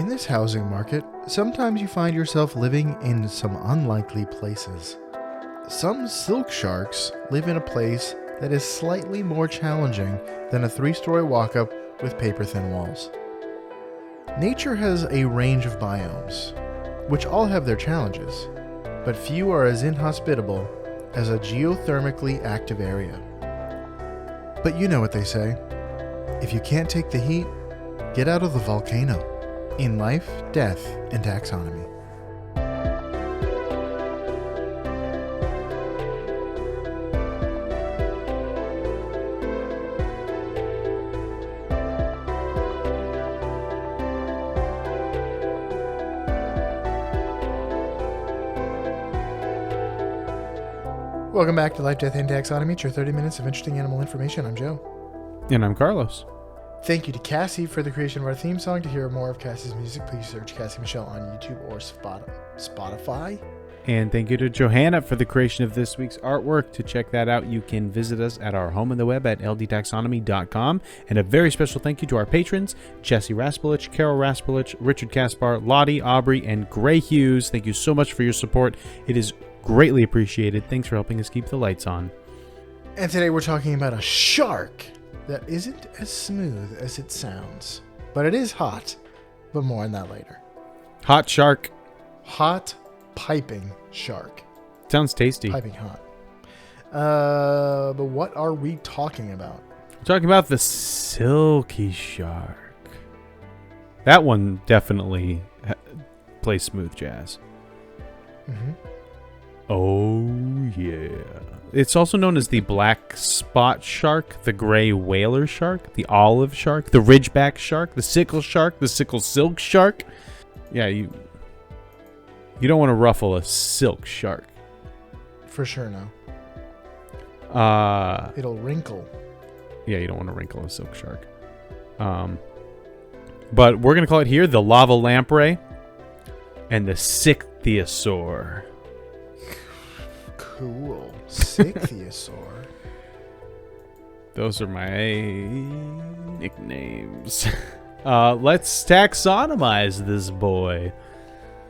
In this housing market, sometimes you find yourself living in some unlikely places. Some silk sharks live in a place that is slightly more challenging than a 3-story walk-up with paper-thin walls. Nature has a range of biomes, which all have their challenges, but few are as inhospitable as a geothermically active area. But you know what they say, if you can't take the heat, get out of the volcano. In Life, Death, and Taxonomy. Welcome back to Life, Death, and Taxonomy. It's your 30 minutes of interesting animal information. I'm Joe. And I'm Carlos. Thank you to Cassie for the creation of our theme song. To hear more of Cassie's music, please search Cassie Michelle on YouTube or Spotify. And thank you to Johanna for the creation of this week's artwork. To check that out, you can visit us at our home on the web at ldtaxonomy.com. And a very special thank you to our patrons, Jesse Raspolich, Carol Raspolich, Richard Kaspar, Lottie, Aubrey, and Gray Hughes. Thank you so much for your support. It is greatly appreciated. Thanks for helping us keep the lights on. And today we're talking about a shark that isn't as smooth as it sounds. But it is hot. But more on that later. Hot shark. Hot piping shark. Sounds tasty. Piping hot. But what are we talking about? We're talking about the silky shark. That one definitely plays smooth jazz. Mm-hmm. Oh, yeah. It's also known as the black spot shark, the gray whaler shark, the olive shark, the ridgeback shark, the sickle shark, the sickle silk shark. Yeah, you don't want to ruffle a silk shark. For sure, no. It'll wrinkle. Yeah, you don't want to wrinkle a silk shark. But we're going to call it here the lava lamprey and the Sichthyosaur. Cool. Sichthyosaur. Those are my nicknames. Let's taxonomize this boy.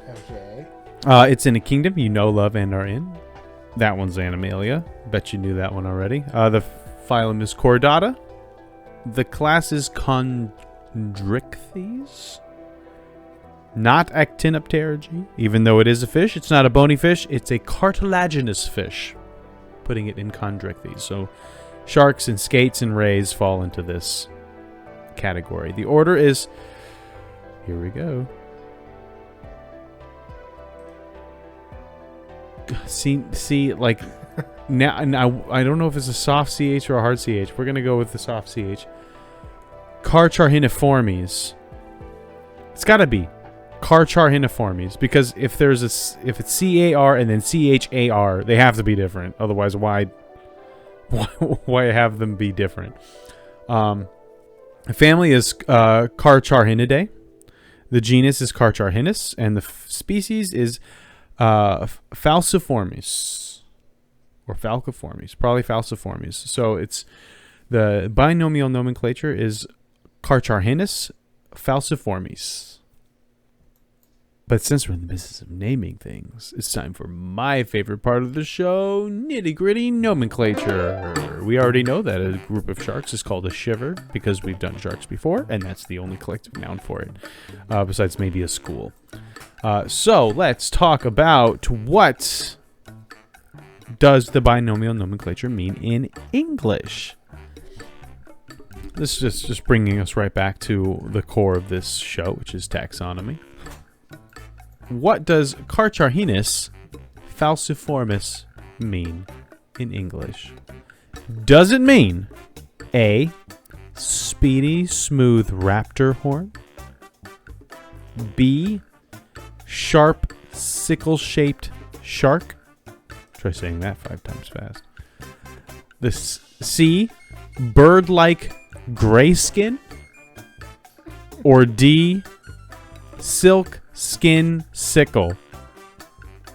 Okay. It's in a kingdom you know, love, and are in. That one's Animalia. Bet you knew that one already. The phylum is Chordata. The class is Chondrichthyes. Not Actinopterygii. Even though it is a fish, it's not a bony fish. It's a cartilaginous fish. Putting it in Chondrichthyes. So sharks and skates and rays fall into this category. The order is... Here we go. See, like... now, I don't know if it's a soft CH or a hard CH. We're going to go with the soft CH. Carcharhiniformes. It's got to be Carcharhiniformes, because if it's CAR and then CHAR, they have to be different. Otherwise, why have them be different? The family is Carcharhinidae. The genus is Carcharhinus, and the species is Falciformes or Falciformes, probably Falciformes. So it's the binomial nomenclature is Carcharhinus falciformes. But since we're in the business of naming things, it's time for my favorite part of the show, nitty-gritty nomenclature. We already know that a group of sharks is called a shiver because we've done sharks before, and that's the only collective noun for it, besides maybe a school. So let's talk about what does the binomial nomenclature mean in English. This is just bringing us right back to the core of this show, which is taxonomy. What does Carcharhinus falciformis mean in English? Does it mean A, speedy, smooth raptor horn? B, sharp, sickle-shaped shark? Try saying that 5 times fast. The C, bird-like gray skin? Or D, silk skin sickle?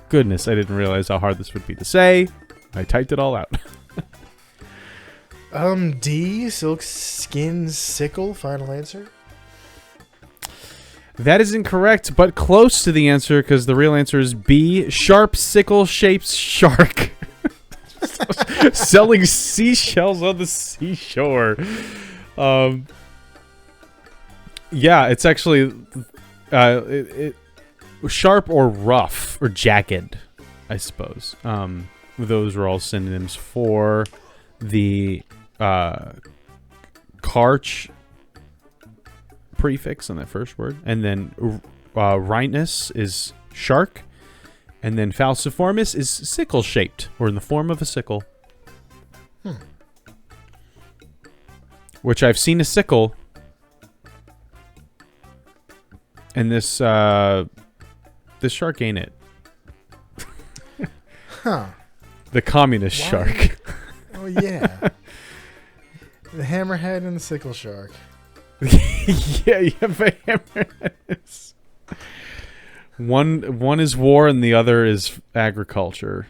Goodness, I didn't realize how hard this would be to say. I typed it all out. D, silk skin sickle, final answer? That is incorrect, but close to the answer because the real answer is B, sharp sickle-shaped shark. Selling seashells on the seashore. Yeah, it's actually sharp or rough or jagged, I suppose. Those are all synonyms for the karch prefix on that first word, and then rhinus is shark, and then falciformis is sickle-shaped, or in the form of a sickle. Which I've seen a sickle, and this shark ain't it. Huh. The communist shark. Oh, yeah. The hammerhead and the sickle shark. Yeah, you have a hammerhead. One is war and the other is agriculture.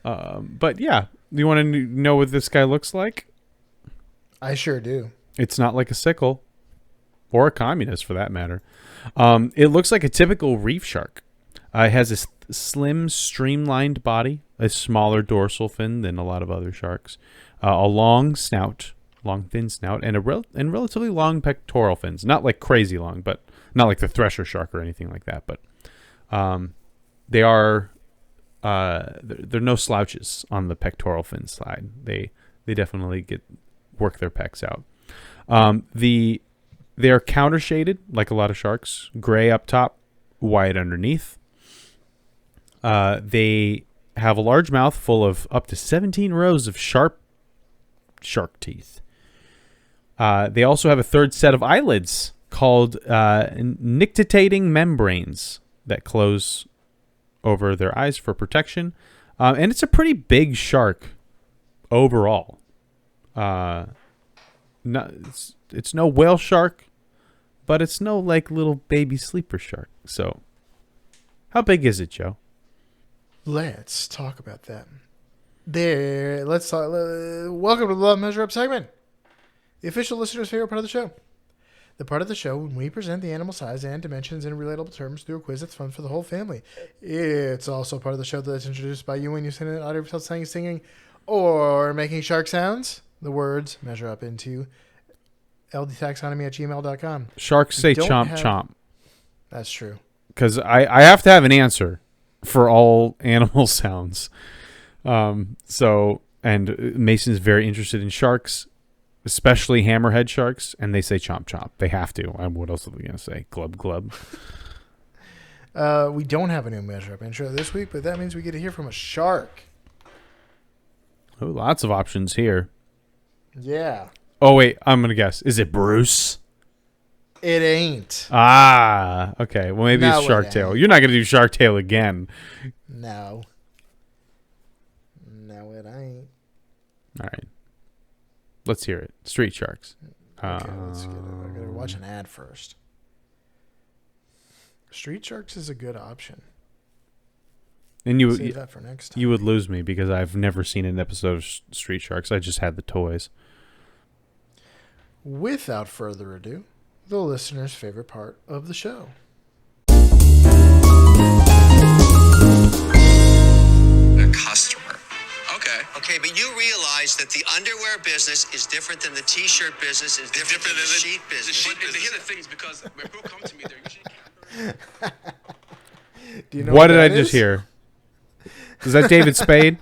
But yeah, you want to know what this guy looks like? I sure do. It's not like a sickle, or a communist for that matter. It looks like a typical reef shark. It has a slim, streamlined body, a smaller dorsal fin than a lot of other sharks, a long snout, long thin snout, and relatively long pectoral fins. Not like crazy long, but not like the thresher shark or anything like that. But they are they're no slouches on the pectoral fin side. They definitely work their pecs out. They are counter shaded like a lot of sharks, gray up top, white underneath. They have a large mouth full of up to 17 rows of sharp shark teeth. They also have a third set of eyelids called nictitating membranes that close over their eyes for protection. And it's a pretty big shark overall. It's no whale shark, but it's no like little baby sleeper shark. So how big is it, Joe? Let's talk about that. Let's talk. Welcome to the Love Measure Up segment, the official listener's favorite part of the show. The part of the show when we present the animal size and dimensions in relatable terms through a quiz that's fun for the whole family. It's also part of the show that's introduced by you when you send an audio of yourself saying, singing, or making shark sounds. The words measure up into ldtaxonomy@gmail.com. Sharks say chomp chomp. That's true. Because I have to have an answer for all animal sounds. And Mason's very interested in sharks, especially hammerhead sharks, and they say chomp chomp. They have to. What else are they going to say? Glub glub. We don't have a new measure up intro this week, but that means we get to hear from a shark. Oh, lots of options here. Yeah. Oh, wait. I'm going to guess. Is it Bruce? It ain't. Ah, okay. Well, maybe it's Shark Tale. You're not going to do Shark Tale again. No. No, it ain't. All right. Let's hear it. Street sharks. Okay, let's get it. I got to watch an ad first. Street sharks is a good option. And Save that for next time. You would lose me because I've never seen an episode of Street Sharks. I just had the toys. Without further ado, the listener's favorite part of the show. A customer. Okay, but you realize that the underwear business is different than the T-shirt business, is different than the sheet business. The sheet business. Here's the thing is because when people come to me, they're usually Do you know what did I is? just hear? Is that David Spade?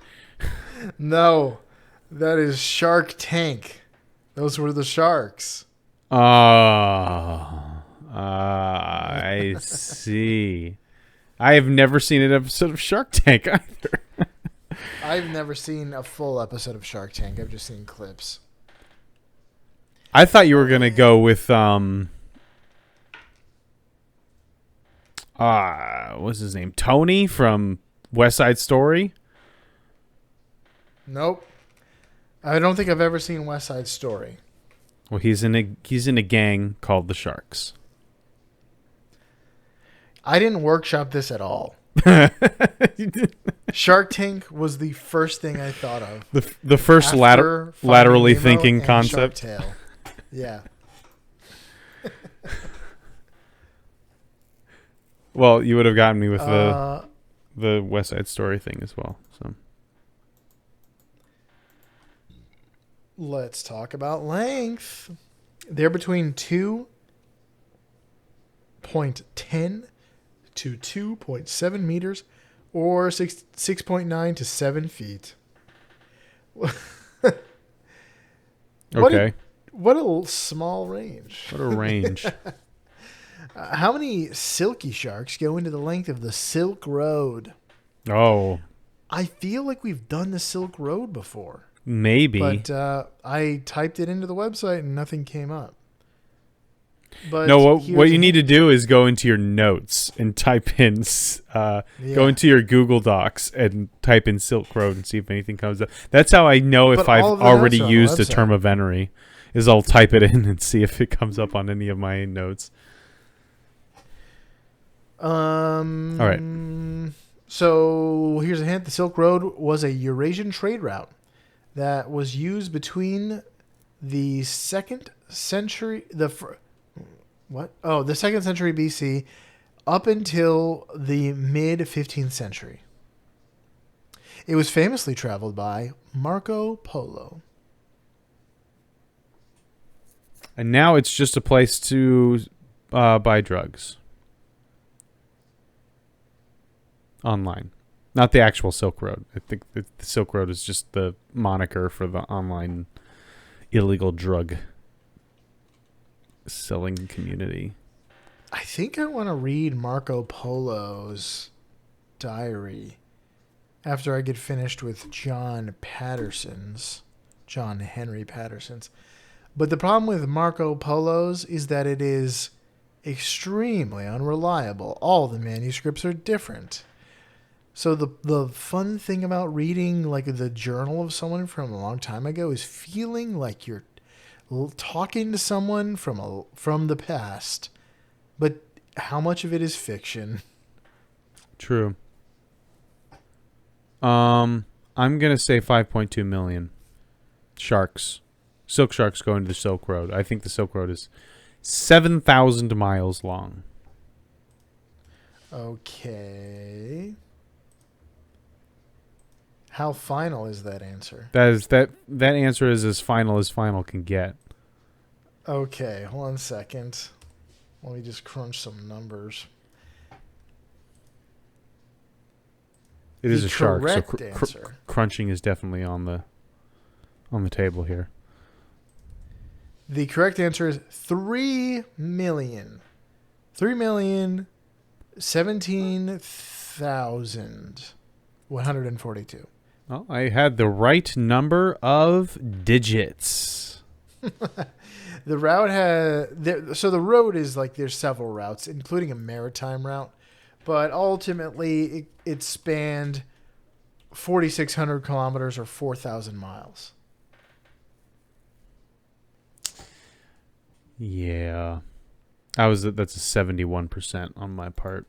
No, that is Shark Tank. Those were the sharks. I see. I have never seen an episode of Shark Tank either. I've never seen a full episode of Shark Tank. I've just seen clips. I thought you were going to go with what's his name? Tony from West Side Story? Nope. I don't think I've ever seen West Side Story. Well, he's in a gang called the Sharks. I didn't workshop this at all. Shark Tank was the first thing I thought of. The first after laterally Finding Nemo thinking and concept. Shark Tale. Yeah. Well, you would have gotten me with Uh, the West Side Story thing as well. So let's talk about length. They're between 2.10 to 2.7 meters or 6.9 to 7 feet. okay, What a small range. what a range. How many silky sharks go into the length of the Silk Road? Oh, I feel like we've done the Silk Road before, maybe. but I typed it into the website and nothing came up. But No, here's what you a need to hint. do is go into your notes and type in, go Yeah. into your Google Docs and type in Silk Road and see if anything comes up. That's how I know if But I've all of the already notes are on the used a website. term of venery, is I'll type it in and see if it comes up on any of my notes. All right. So here's a hint: the Silk Road was a Eurasian trade route that was used between the second century, the second century BC, up until the mid 15th century. It was famously traveled by Marco Polo. And now it's just a place to buy drugs. Online. Not the actual Silk Road. I think the Silk Road is just the moniker for the online illegal drug selling community. I think I want to read Marco Polo's diary after I get finished with John Henry Patterson's. But the problem with Marco Polo's is that it is extremely unreliable. All the manuscripts are different. So the fun thing about reading like the journal of someone from a long time ago is feeling like you're talking to someone from the past, but how much of it is fiction? True. I'm gonna say 5.2 million sharks, silk sharks going to the Silk Road. I think the Silk Road is 7,000 miles long. Okay. How final is that answer? That answer is as final can get. Okay, hold on a second. Let me just crunch some numbers. It is The a shark, so correct answer. crunching is definitely on the table here. The correct answer is 3 million. 3,017,142. Well, I had the right number of digits. The route so the road is like there's several routes, including a maritime route, but ultimately it spanned 4,600 kilometers or 4,000 miles. Yeah. That's a 71% on my part.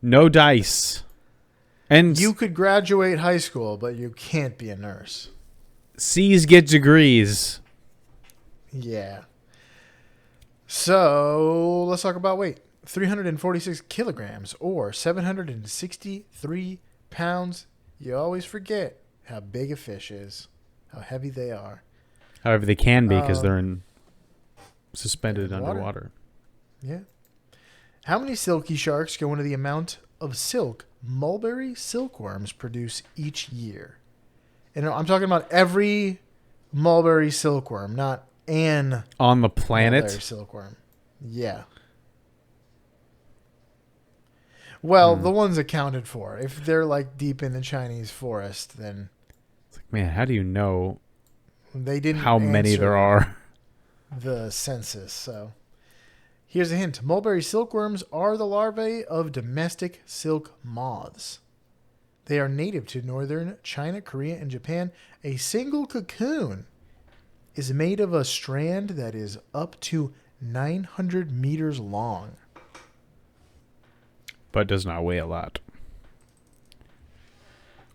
No dice. And You could graduate high school, but you can't be a nurse. C's get degrees. Yeah. So let's talk about weight. 346 kilograms or 763 pounds. You always forget how big a fish is, how heavy they are. However, they can be because they're suspended in water. underwater. Yeah. How many silky sharks go into the amount of silk mulberry silkworms produce each year? And I'm talking about every mulberry silkworm, not an On the mulberry planet? silkworm. Yeah. Well, the ones accounted for. If they're like deep in the Chinese forest, then It's like, man, how do you know they didn't how many there are? the census. So here's a hint. Mulberry silkworms are the larvae of domestic silk moths. They are native to northern China, Korea, and Japan. A single cocoon is made of a strand that is up to 900 meters long. But does not weigh a lot.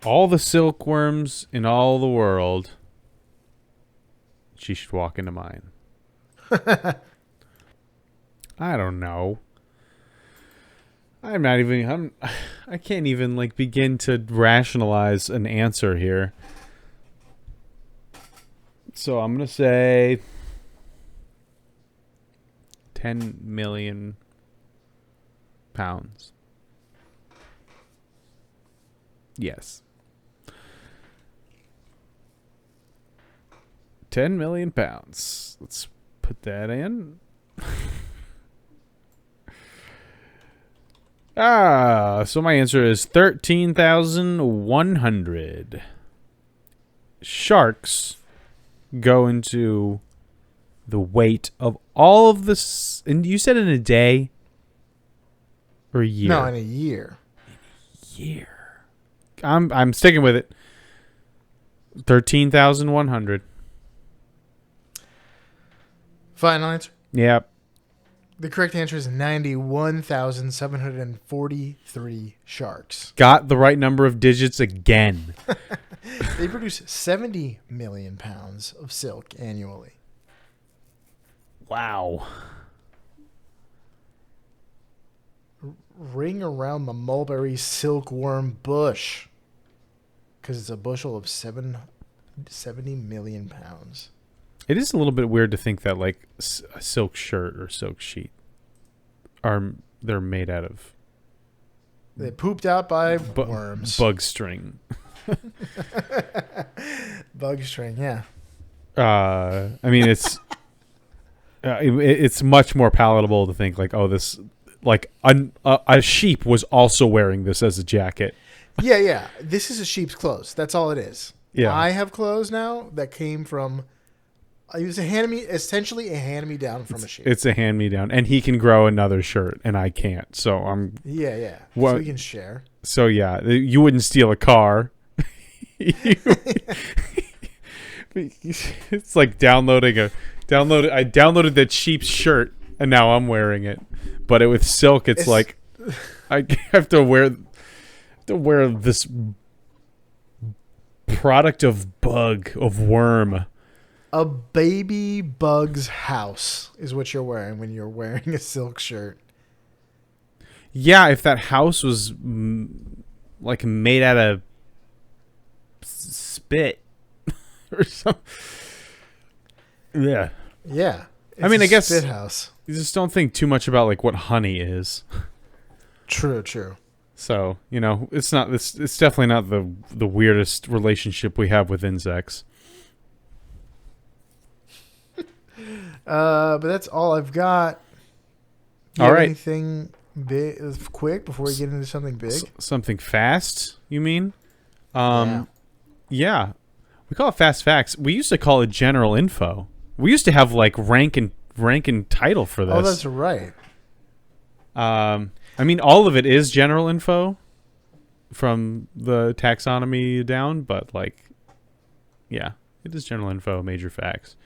All the silkworms in all the world, she should walk into mine. I don't know. I'm not even. I can't even like begin to rationalize an answer here. So I'm gonna say 10 million pounds. Yes. 10 million pounds. Let's put that in. So my answer is 13,100. Sharks go into the weight of all of this. And you said in a day or a year? No, in a year. Year. I'm sticking with it. 13,100. Final answer. Yep. The correct answer is 91,743 sharks. Got the right number of digits again. They produce 70 million pounds of silk annually. Wow. Ring around the mulberry silkworm bush. Because it's a bushel of 70 million pounds. It is a little bit weird to think that like a silk shirt or silk sheet they're made out of They pooped out by worms. bug string. Bug string, yeah. I mean, it's much more palatable to think like, oh, this like a sheep was also wearing this as a jacket. Yeah. This is a sheep's clothes. That's all it is. Yeah. I have clothes now that came from. It was essentially a hand-me-down from a sheep. It's a hand-me-down, and he can grow another shirt, and I can't. So I'm. Yeah. What- So we can share. So yeah, you wouldn't steal a car. It's like downloading. I downloaded that sheep's shirt, and now I'm wearing it. But with silk, it's like I have to wear this product of worm. A baby bug's house is what you're wearing when you're wearing a silk shirt. Yeah, if that house was like made out of spit or something. Yeah. Yeah. I mean, a I guess spit house. you just don't think too much about like what honey is. True. So, it's not this. It's definitely not the weirdest relationship we have with insects. But that's all I've got. Do you All have right. Anything big, quick before we get into something big? Something fast, you mean? Yeah. Yeah. We call it fast facts. We used to call it general info. We used to have like rank and title for this. Oh, that's right. I mean, all of it is general info from the taxonomy down, but like, yeah, it is general info, major facts.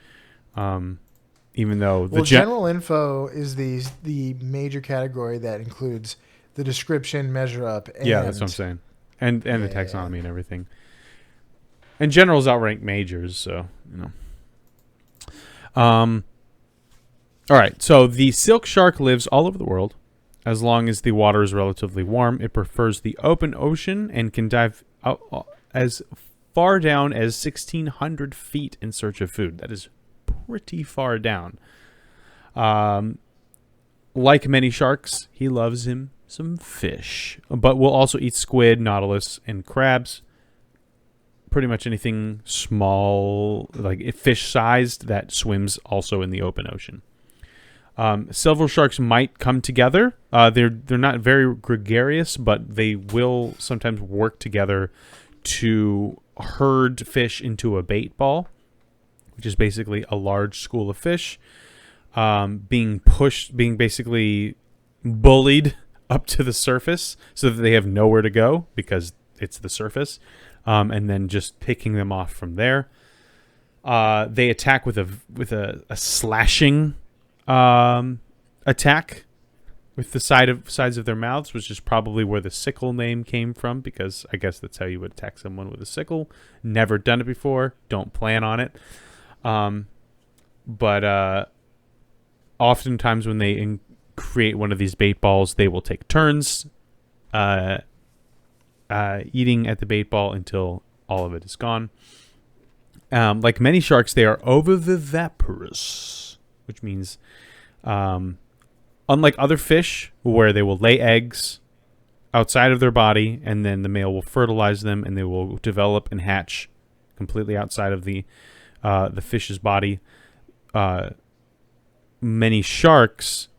Even though general info is the major category that includes the description, measure up, and yeah, that's what I'm saying, and the taxonomy and everything. And generals outrank majors, so All right, so the silk shark lives all over the world. As long as the water is relatively warm, it prefers the open ocean and can dive out as far down as 1,600 feet in search of food. That is pretty far down. Like many sharks, he loves him some fish, but will also eat squid, nautilus, and crabs. Pretty much anything small, like fish-sized, that swims also in the open ocean. Silver sharks might come together. They're not very gregarious, but they will sometimes work together to herd fish into a bait ball, which is basically a large school of fish being basically bullied up to the surface so that they have nowhere to go because it's the surface, and then just picking them off from there. They attack with a slashing attack with the sides of their mouths, which is probably where the sickle name came from, because I guess that's how you would attack someone with a sickle. Never done it before. Don't plan on it. But oftentimes when they create one of these bait balls. They will take turns eating at the bait ball until all of it is gone. Like many sharks, they are oviviparous, which means unlike other fish where they will lay eggs outside of their body and then the male will fertilize them and they will develop and hatch completely outside of the fish's body. Many sharks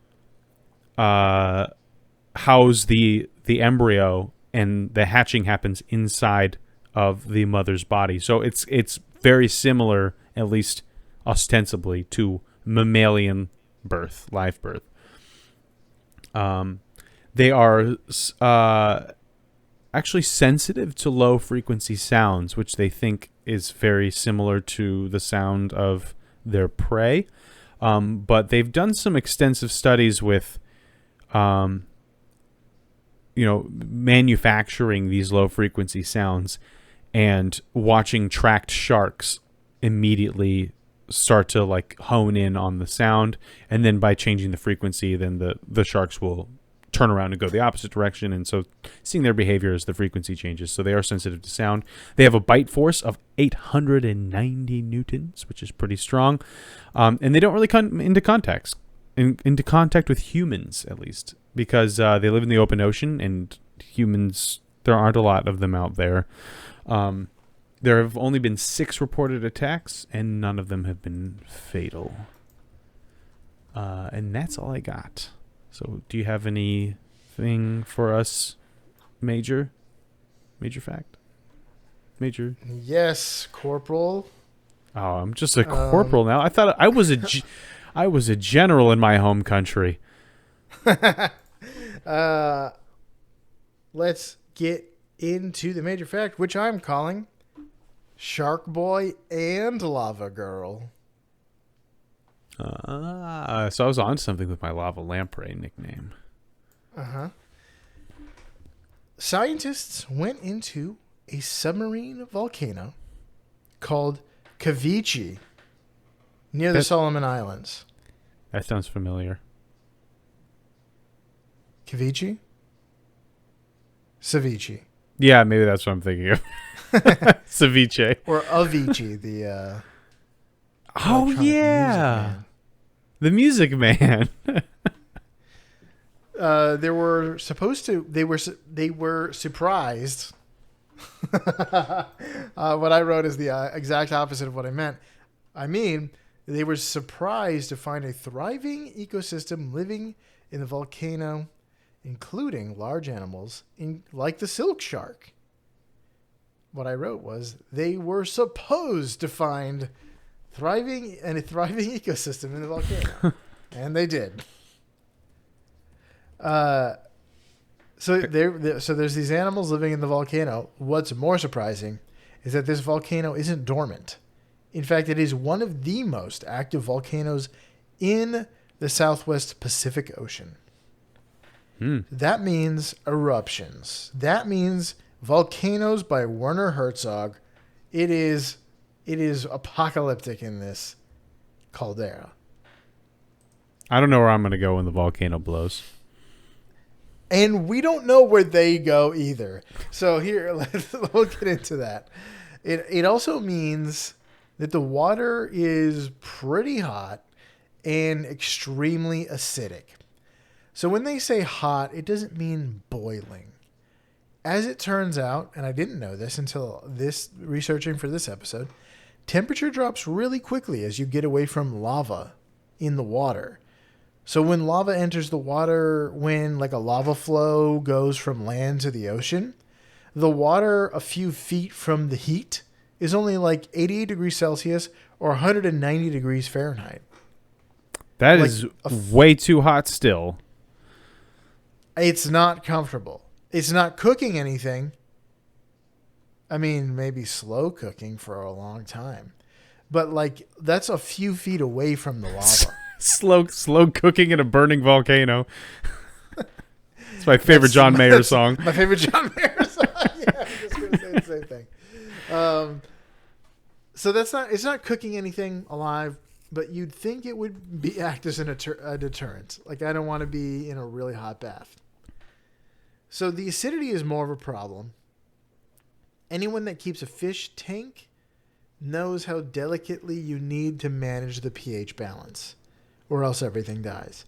house the embryo and the hatching happens inside of the mother's body. So it's very similar, at least ostensibly, to mammalian birth, live birth. They are actually sensitive to low frequency sounds, which they think is very similar to the sound of their prey. But they've done some extensive studies with, manufacturing these low frequency sounds and watching tracked sharks immediately start to like hone in on the sound. And then by changing the frequency, then the sharks will turn around and go the opposite direction. And so seeing their behavior as the frequency changes. So they are sensitive to sound. They have a bite force of 890 newtons, which is pretty strong. And they don't really come into contact with humans, at least, because they live in the open ocean and humans, there aren't a lot of them out there. There have only been 6 reported attacks and none of them have been fatal. And that's all I got. So do you have anything for us, Major? Major fact? Major? Yes, Corporal. Oh, I'm just a corporal now. I thought I was I was a general in my home country. Let's get into the major fact, which I'm calling Shark Boy and Lava Girl. So I was on something with my lava lamprey nickname. Scientists went into a submarine volcano called Cavici near the Solomon Islands. That sounds familiar. Cavici? Ceviche. Yeah, maybe that's what I'm thinking of. Ceviche. Or Avicii, the Oh yeah. The Music Man. They were surprised. What I wrote is the exact opposite of what I meant. I mean, they were surprised to find a thriving ecosystem living in the volcano, including large animals like the silk shark. What I wrote was they were supposed to find a thriving ecosystem in the volcano, and they did. So there's these animals living in the volcano. What's more surprising is that this volcano isn't dormant. In fact, it is one of the most active volcanoes in the Southwest Pacific Ocean. That means eruptions. That means Volcanoes by Werner Herzog. It is apocalyptic in this caldera. I don't know where I'm going to go when the volcano blows. And we don't know where they go either. So here, we'll get into that. It also means that the water is pretty hot and extremely acidic. So when they say hot, it doesn't mean boiling. As it turns out, and I didn't know this until researching for this episode, temperature drops really quickly as you get away from lava in the water. So when lava enters the water, when like a lava flow goes from land to the ocean, the water a few feet from the heat is only like 88 degrees Celsius or 190 degrees Fahrenheit. That is way too hot still. It's not comfortable. It's not cooking anything. I mean, maybe slow cooking for a long time. But like that's a few feet away from the lava. Slow cooking in a burning volcano. It's my favorite John Mayer song. My favorite John Mayer song. Yeah, I was just going to say the same thing. So it's not cooking anything alive. but you'd think it would be act as a deterrent. Like, I don't want to be in a really hot bath. So the acidity is more of a problem. Anyone that keeps a fish tank knows how delicately you need to manage the pH balance, or else everything dies.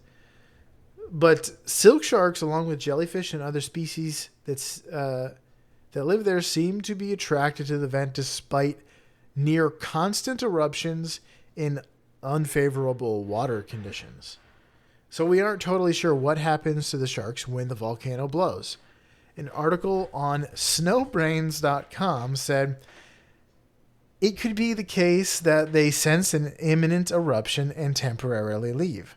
But silk sharks, along with jellyfish and other species that live there, seem to be attracted to the vent despite near constant eruptions in unfavorable water conditions. So we aren't totally sure what happens to the sharks when the volcano blows. An article on snowbrains.com said it could be the case that they sense an imminent eruption and temporarily leave.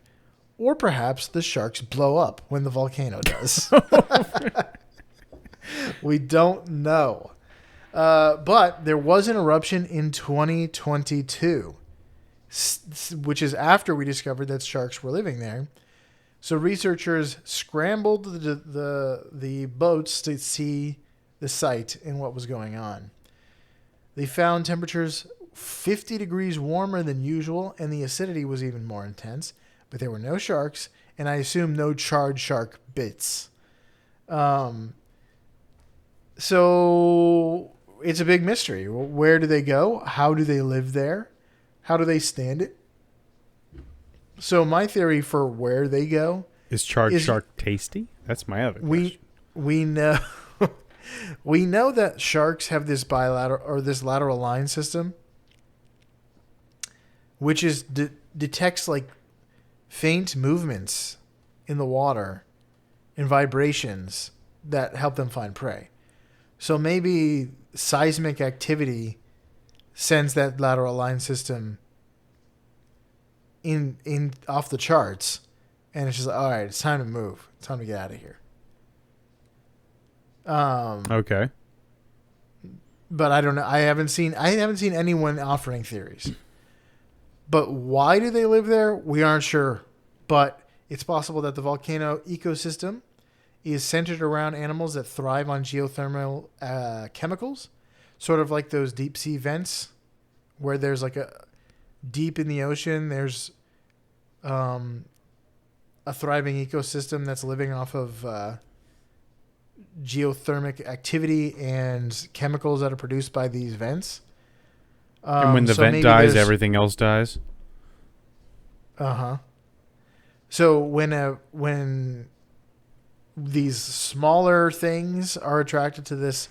Or perhaps the sharks blow up when the volcano does. We don't know. But there was an eruption in 2022, which is after we discovered that sharks were living there. So researchers scrambled the boats to see the site and what was going on. They found temperatures 50 degrees warmer than usual, and the acidity was even more intense. But there were no sharks, and I assume no charred shark bits. So it's a big mystery. Where do they go? How do they live there? How do they stand it? So my theory for where they go Is charred shark tasty? That's my other question. we know we know that sharks have this this lateral line system, which is detects like faint movements in the water and vibrations that help them find prey. So maybe seismic activity sends that lateral line system in off the charts, and it's just like, all right, it's time to move. It's time to get out of here. Okay. But I don't know. I haven't seen anyone offering theories. But why do they live there? We aren't sure. But it's possible that the volcano ecosystem is centered around animals that thrive on geothermal chemicals, sort of like those deep sea vents, where there's like a deep in the ocean, there's a thriving ecosystem that's living off of geothermic activity and chemicals that are produced by these vents. And when the vent dies, everything else dies? Uh-huh. So when these smaller things are attracted to this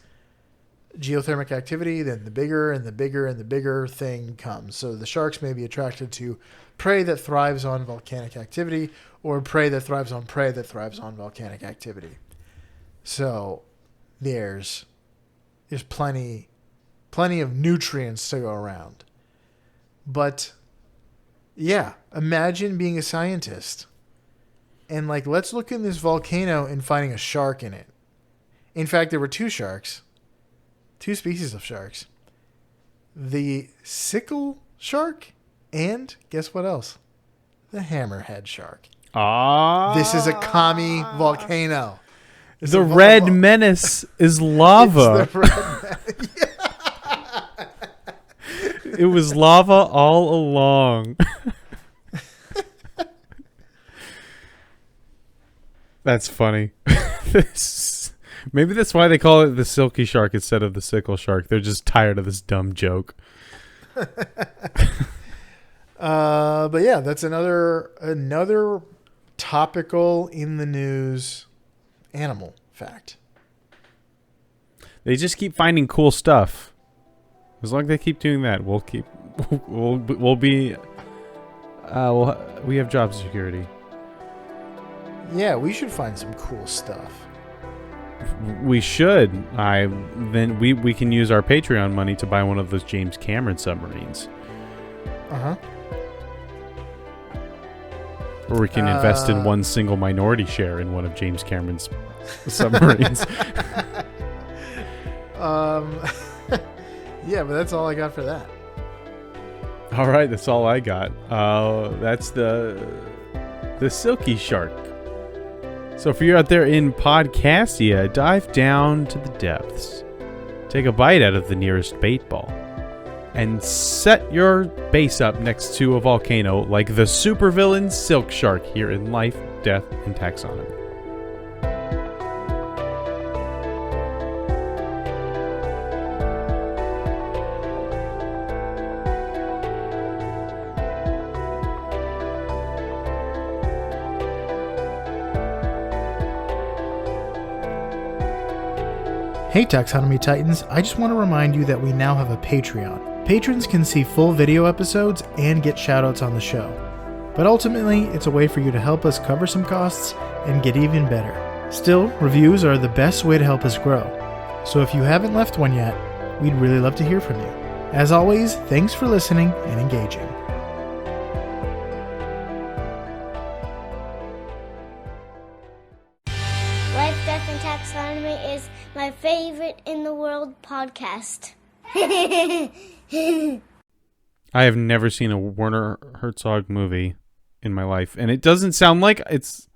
geothermic activity, then the bigger and the bigger and the bigger thing comes. So the sharks may be attracted to prey that thrives on volcanic activity, or prey that thrives on volcanic activity. So there's plenty of nutrients to go around. But yeah, imagine being a scientist and like, let's look in this volcano and finding a shark in it. In fact, there were two species of sharks. The sickle shark and guess what else? The hammerhead shark. This is a commie volcano. It's the red menace is lava. It's the red It was lava all along. That's funny. Maybe that's why they call it the silky shark instead of the sickle shark. They're just tired of this dumb joke. But yeah, that's another topical in the news animal fact. They just keep finding cool stuff. As long as they keep doing that, we have job security. Yeah, we should find some cool stuff. We should. Then we can use our Patreon money to buy one of those James Cameron submarines. Uh-huh. Or we can invest in one single minority share in one of James Cameron's submarines. Yeah, but that's all I got for that. All right, that's all I got. That's the silky shark. So if you're out there in Podcastia, dive down to the depths. Take a bite out of the nearest bait ball. and set your base up next to a volcano like the supervillain Silk Shark here in Life, Death, and Taxonomy. Hey Taxonomy Titans, I just want to remind you that we now have a Patreon. Patrons can see full video episodes and get shoutouts on the show. But ultimately, it's a way for you to help us cover some costs and get even better. Still, reviews are the best way to help us grow. So if you haven't left one yet, we'd really love to hear from you. As always, thanks for listening and engaging. Life, Death, and Taxonomy is my favorite in the world podcast. I have never seen a Werner Herzog movie in my life, and it doesn't sound like it's